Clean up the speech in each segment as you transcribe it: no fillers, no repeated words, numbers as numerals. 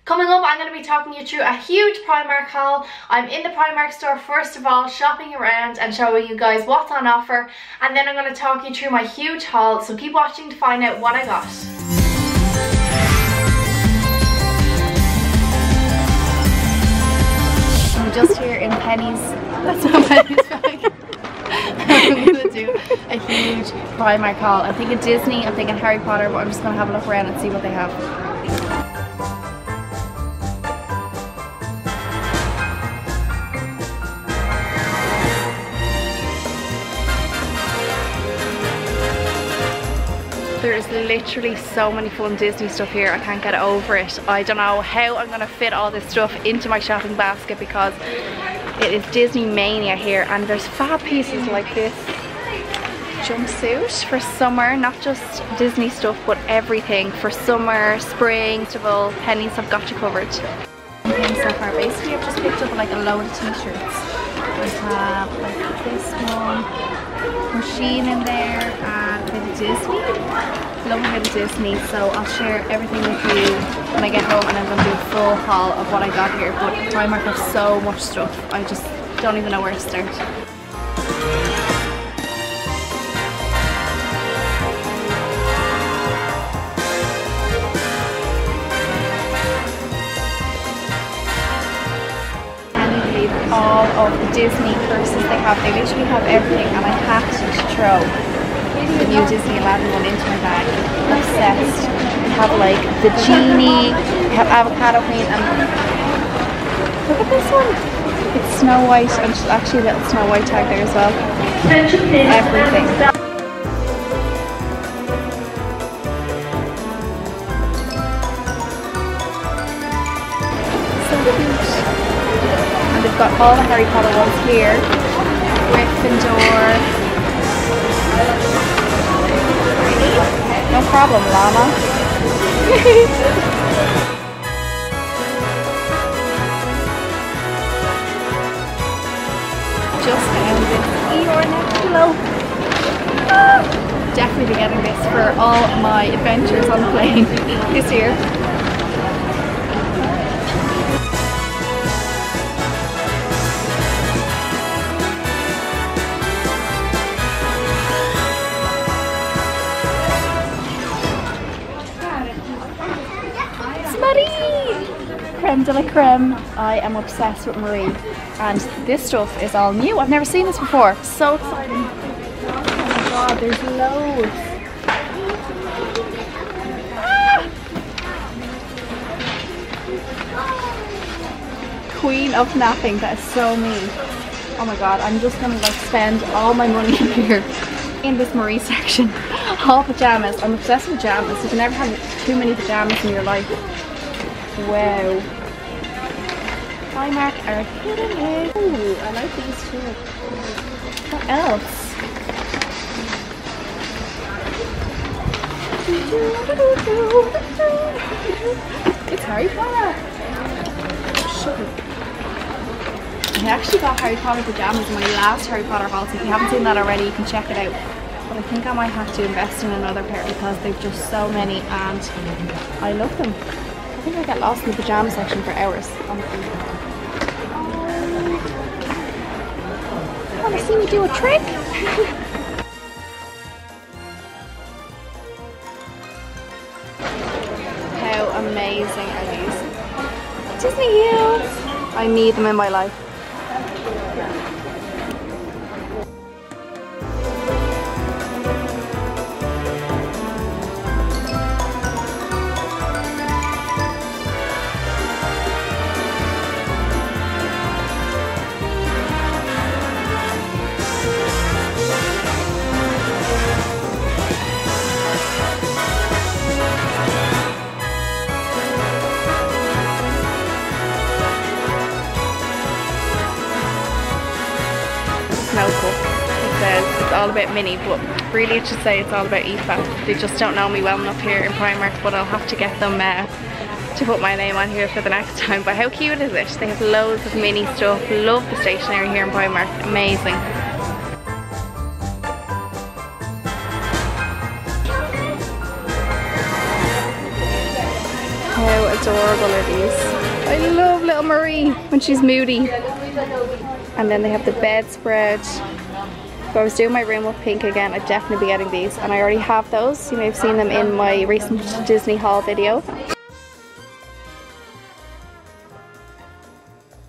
Coming up, I'm going to be talking you through a huge Primark haul. I'm in the Primark store first of all, shopping around and showing you guys what's on offer, and then I'm going to talk you through my huge haul, so keep watching to find out what I got. I'm just here in Penny's. That's not Penny's bag. I'm going to do a huge Primark haul. I'm thinking Disney, I'm thinking Harry Potter, but I'm just going to have a look around and see what they have. There's literally so many fun Disney stuff here, I can't get over it. I don't know how I'm going to fit all this stuff into my shopping basket because it is Disney mania here, and there's fab pieces like this jumpsuit for summer, not just Disney stuff but everything for summer, spring, festival. Pennies have got you covered. So far, basically I've just picked up like a load of t-shirts. I have like this one, machine in there, and a bit of Disney. Love a bit of Disney, so I'll share everything with you when I get home, and I'm going to do a full haul of what I got here. But Primark have so much stuff, I just don't even know where to start. All of the Disney purses they have, they literally have everything, and I had to throw the new Disney Aladdin one into my bag. Obsessed. We have like the genie, we have avocado queen, and look at this one. It's Snow White, and she's actually a little Snow White tag there as well. Everything. So cute. They've got all the Harry Potter ones here. Gryffindor. No problem, llama. Just found this Eeyore neck pillow. Definitely getting this for all my adventures on the plane this year. Creme de la creme. I am obsessed with Marie, and this stuff is all new. I've never seen this before. So exciting. Oh my god, there's loads. Queen of napping, that is so me. Oh my god, I'm just gonna like spend all my money here in this Marie section. All pajamas. I'm obsessed with pajamas. You can never have too many pajamas in your life. Wow. Primark are hitting it. Ooh, I like these too. What else? It's Harry Potter. Sugar. I actually got Harry Potter pajamas in my last Harry Potter haul, so if you haven't seen that already, you can check it out. But I think I might have to invest in another pair because they've just so many, and I love them. I think I get lost in the pajama section for hours. Want to see me do a trick? How amazing are these? Disney heels! I need them in my life. Snow Cup. It says it's all about Minnie, but really it should say it's all about Aoife. They just don't know me well enough here in Primark, but I'll have to get them to put my name on here for the next time. But how cute is it? They have loads of Minnie stuff. Love the stationery here in Primark. Amazing. How adorable are these? I love little Marie when she's moody. And then they have the bedspread. If I was doing my room with pink again, I'd definitely be getting these. And I already have those. You may have seen them in my recent Disney haul video.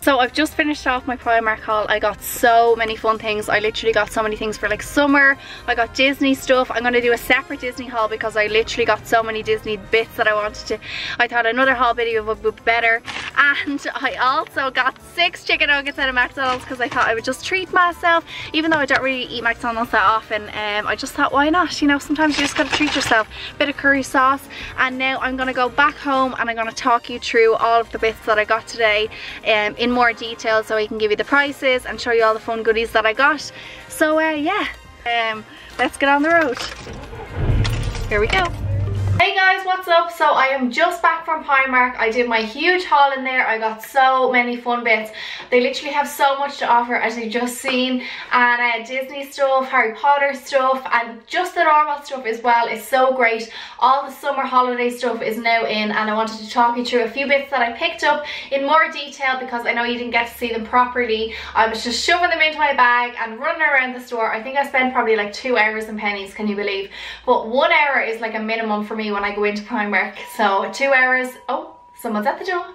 So I've just finished off my Primark haul. I got so many fun things. I literally got so many things for like summer. I got Disney stuff. I'm going to do a separate Disney haul because I literally got so many Disney bits that I wanted to. I thought another haul video would be better. And I also got 6 chicken nuggets out of McDonald's because I thought I would just treat myself. Even though I don't really eat McDonald's that often, I just thought, why not? You know, sometimes you just got to treat yourself. Bit of curry sauce. And now I'm going to go back home and I'm going to talk you through all of the bits that I got today in more detail, so I can give you the prices and show you all the fun goodies that I got. So yeah, let's get on the road. Here we go. Hey guys, what's up? So I am just back from Primark. I did my huge haul in there. I got so many fun bits. They literally have so much to offer, as you've just seen, and Disney stuff, Harry Potter stuff, and just the normal stuff as well is so great. All the summer holiday stuff is now in, and I wanted to talk you through a few bits that I picked up in more detail because I know you didn't get to see them properly. I was just shoving them into my bag and running around the store. I think I spent probably like 2 hours in Pennies, can you believe? But 1 hour is like a minimum for me when I go into Primark. So 2 hours, oh, someone's at the door.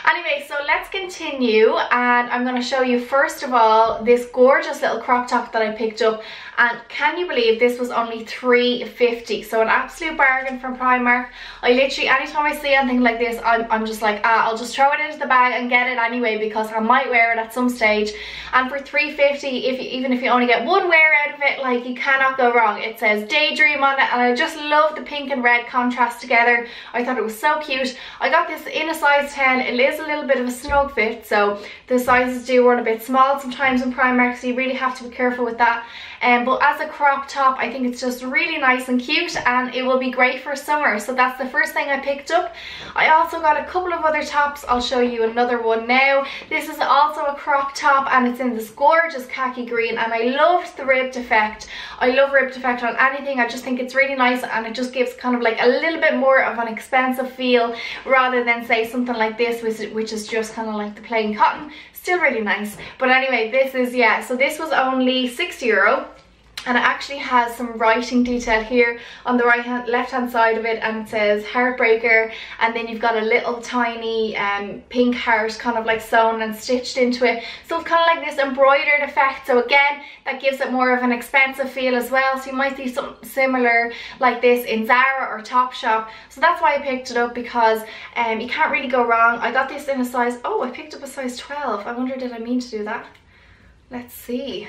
Anyway, so let's continue, and I'm going to show you first of all this gorgeous little crop top that I picked up. And can you believe this was only $3.50? So an absolute bargain from Primark. I literally, anytime I see anything like this, I'm just like, I'll just throw it into the bag and get it anyway because I might wear it at some stage. And for $3.50, even if you only get one wear out of it, like, you cannot go wrong. It says Daydream on it, and I just love the pink and red contrast together. I thought it was so cute. I got this in a size 10. It is a little bit of a snug fit, so the sizes do run a bit small sometimes in Primark, so you really have to be careful with that. But as a crop top, I think it's just really nice and cute, and it will be great for summer. So that's the first thing I picked up. I also got a couple of other tops. I'll show you another one now. This is also a crop top, and it's in this gorgeous khaki green, and I loved the ribbed effect. I love ribbed effect on anything. I just think it's really nice, and it just gives kind of like a little bit more of an expensive feel rather than say something like this, which is just kind of like the plain cotton. Still really nice. But anyway, this is, yeah, so this was only €60, and it actually has some writing detail here on the left hand side of it, and it says Heartbreaker, and then you've got a little tiny pink heart kind of like sewn and stitched into it. So it's kind of like this embroidered effect. So again, that gives it more of an expensive feel as well. So you might see something similar like this in Zara or Topshop. So that's why I picked it up, because you can't really go wrong. I got this in a size, oh, I picked up a size 12. I wonder, did I mean to do that? Let's see.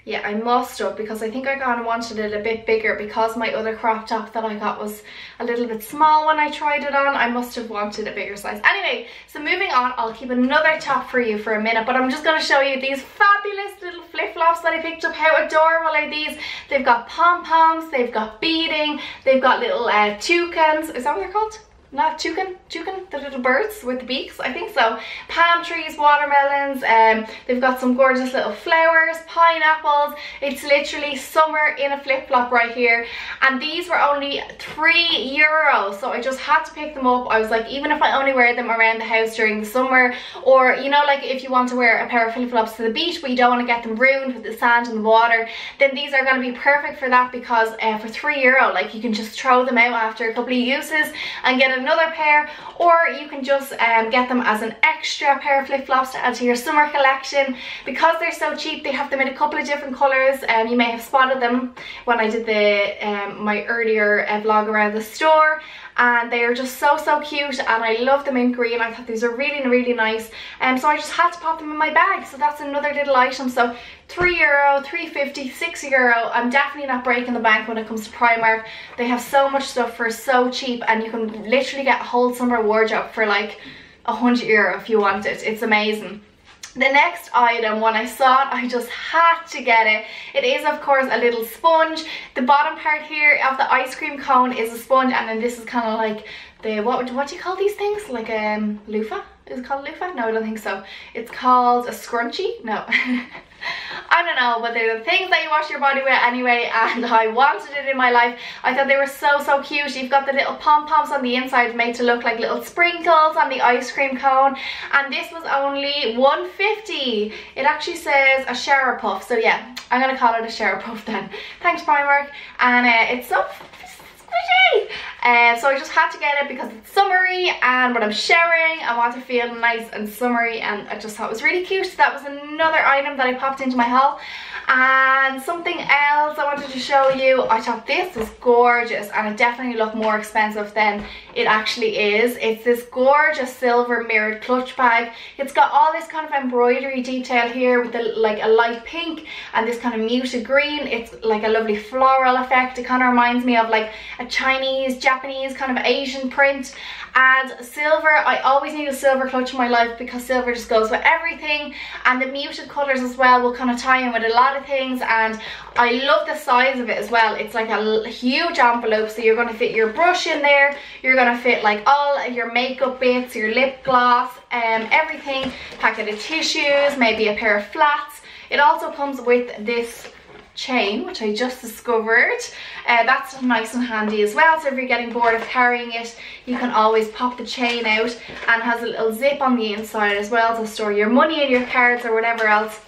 Yeah, I must have, because I think I kind of wanted it a bit bigger because my other crop top that I got was a little bit small when I tried it on. I must have wanted a bigger size. Anyway, so moving on, I'll keep another top for you for a minute, but I'm just going to show you these fabulous little flip-flops that I picked up. How adorable are these? They've got pom-poms, they've got beading, they've got little toucans. Is that what they're called? Not toucan, the little birds with the beaks, I think so. Palm trees, watermelons, they've got some gorgeous little flowers, pineapples. It's literally summer in a flip-flop right here, and these were only €3, so I just had to pick them up. I was like, even if I only wear them around the house during the summer, or you know, like if you want to wear a pair of flip-flops to the beach but you don't want to get them ruined with the sand and the water, then these are going to be perfect for that, because for €3, like, you can just throw them out after a couple of uses and get another pair, or you can just get them as an extra pair of flip-flops to add to your summer collection. Because they're so cheap, they have them in a couple of different colours. You may have spotted them when I did the my earlier vlog around the store, and they are just so cute, and I love them in green. I thought these are really nice, so I just had to pop them in my bag. So that's another little item. So €3, $3.50, €6. I'm definitely not breaking the bank when it comes to Primark. They have so much stuff for so cheap, and you can literally get a whole summer wardrobe for like €100 if you want it. It's amazing. The next item, when I saw it, I just had to get it. It is, of course, a little sponge. The bottom part here of the ice cream cone is a sponge, and then this is kind of like the, what do you call these things? Like a loofah? Is it called a loofah? No, I don't think so. It's called a scrunchie? No. I don't know, but they're the things that you wash your body with anyway, and I wanted it in my life. I thought they were so cute. You've got the little pom-poms on the inside made to look like little sprinkles on the ice cream cone, and this was only $1.50. It actually says a shower puff, so yeah, I'm gonna call it a shower puff then. Thanks Primark, and it's so squishy. So I just had to get it because it's summery, and when I'm showering I want to feel nice and summery, and I just thought it was really cute. So that was another item that I popped into my haul. And something else I wanted to show you, I thought this was gorgeous, and it definitely looked more expensive than it actually is. It's this gorgeous silver mirrored clutch bag. It's got all this kind of embroidery detail here with like a light pink and this kind of muted green. It's like a lovely floral effect. It kind of reminds me of like a Chinese, Japanese kind of Asian print. And silver, I always need a silver clutch in my life because silver just goes with everything, and the muted colours as well will kind of tie in with a lot of things. And I love the size of it as well. It's like a huge envelope, so you're going to fit your brush in there, you're going to fit like all your makeup bits, your lip gloss, everything, packet of tissues, maybe a pair of flats. It also comes with this chain, which I just discovered. That's nice and handy as well, so if you're getting bored of carrying it, you can always pop the chain out, and has a little zip on the inside as well to store your money and your cards or whatever else.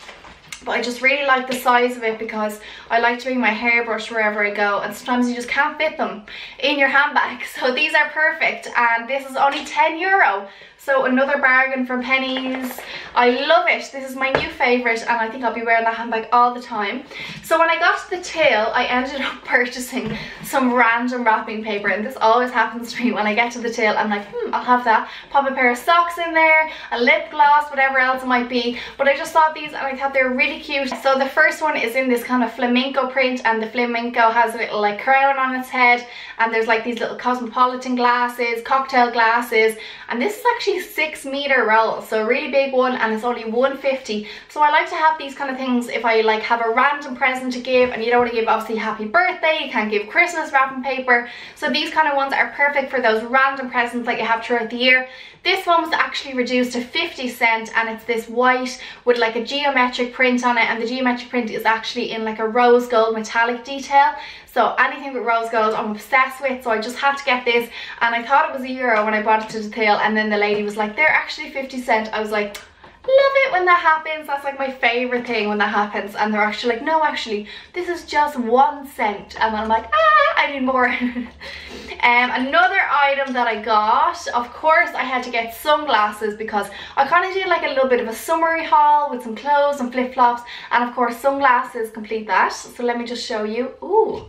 But I just really like the size of it because I like to bring my hairbrush wherever I go, and sometimes you just can't fit them in your handbag. So these are perfect, and this is only €10. So another bargain from Pennies. I love it. This is my new favourite, and I think I'll be wearing that handbag all the time. So when I got to the till, I ended up purchasing some random wrapping paper, and this always happens to me when I get to the till. I'm like, I'll have that. Pop a pair of socks in there, a lip gloss, whatever else it might be. But I just thought these, and I thought they were really cute. So the first one is in this kind of flamenco print, and the flamenco has a little like crown on its head, and there's like these little cosmopolitan glasses, cocktail glasses, and this is actually 6-meter roll, so a really big one, and it's only $1.50. So I like to have these kind of things if I like have a random present to give, and you don't want to give obviously happy birthday, you can't give Christmas wrapping paper. So these kind of ones are perfect for those random presents that you have throughout the year. This one was actually reduced to 50 cents, and it's this white with like a geometric print on it, and the geometric print is actually in like a rose gold metallic detail. So anything with rose gold I'm obsessed with, so I just had to get this, and I thought it was €1 when I brought it to the till, and then the lady was like, they're actually 50 cents. I was like, love it when that happens. That's like my favorite thing when that happens, and they're actually like, no, actually this is just 1 cent, and I'm like, I need more. Another item that I got, of course I had to get sunglasses because I kind of did like a little bit of a summery haul with some clothes and flip-flops, and of course sunglasses complete that. So let me just show you. Ooh,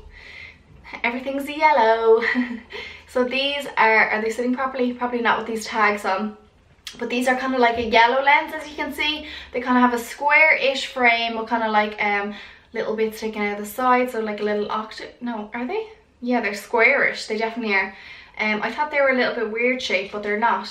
everything's yellow. So these are they sitting properly? Probably not with these tags on. But these are kind of like a yellow lens, as you can see. They kind of have a square-ish frame with kind of like little bits sticking out of the side, so like a little octave. No, are they? Yeah, they're squarish. They definitely are. I thought they were a little bit weird shaped, but they're not.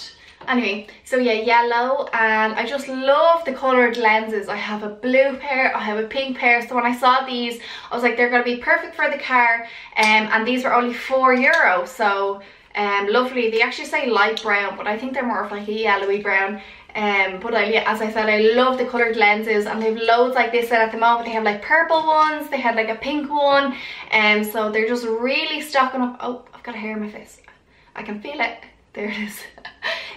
Anyway, so yeah, yellow, and I just love the coloured lenses. I have a blue pair, I have a pink pair, so when I saw these, I was like, they're going to be perfect for the car, and these were only €4, so lovely. They actually say light brown, but I think they're more of like a yellowy brown. But as I said, I love the coloured lenses, and they have loads like this at the moment. They have like purple ones, they had like a pink one, and so they're just really stocking up. Oh, I've got a hair in my face. I can feel it. There it is.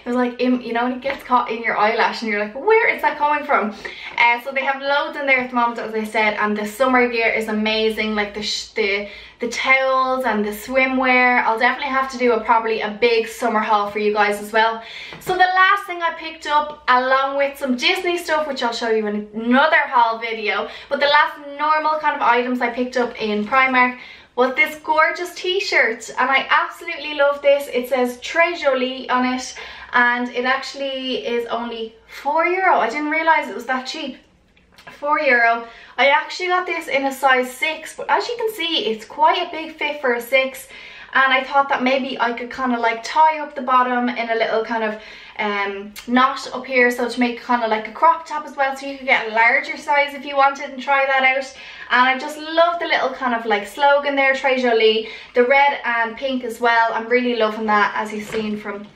It was like, you know, when it gets caught in your eyelash and you're like, where is that coming from? So they have loads in there at the moment, as I said, and the summer gear is amazing, like the towels and the swimwear. I'll definitely have to do probably a big summer haul for you guys as well. So the last thing I picked up, along with some Disney stuff, which I'll show you in another haul video, but the last normal kind of items I picked up in Primark was this gorgeous t-shirt, and I absolutely love this. It says Très Jolie on it, and it actually is only €4. I didn't realise it was that cheap. €4. I actually got this in a size 6, but as you can see, it's quite a big fit for a 6. And I thought that maybe I could kind of like tie up the bottom in a little kind of knot up here, so to make kind of like a crop top as well, so you could get a larger size if you wanted and try that out. And I just love the little kind of like slogan there, Très Jolie, the red and pink as well. I'm really loving that, as you've seen from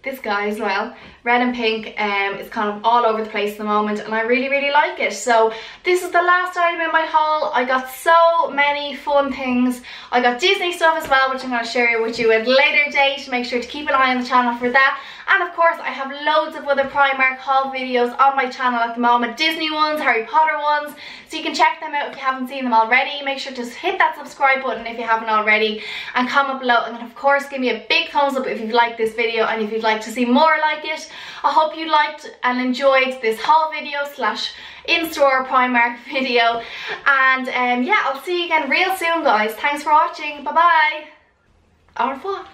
this guy as well, red and pink. It's kind of all over the place at the moment, and I really like it. So this is the last item in my haul. I got so many fun things. I got Disney stuff as well, which I'm going to share with you at a later date. Make sure to keep an eye on the channel for that. And of course I have loads of other Primark haul videos on my channel at the moment, Disney ones, Harry Potter ones, so you can check them out if you haven't seen them already. Make sure to hit that subscribe button if you haven't already, and comment below, and then of course give me a big thumbs up if you've liked this video and if you'd like to see more like it. I hope you liked and enjoyed this haul video slash in-store Primark video, and yeah, I'll see you again real soon guys. Thanks for watching, bye bye. Au revoir.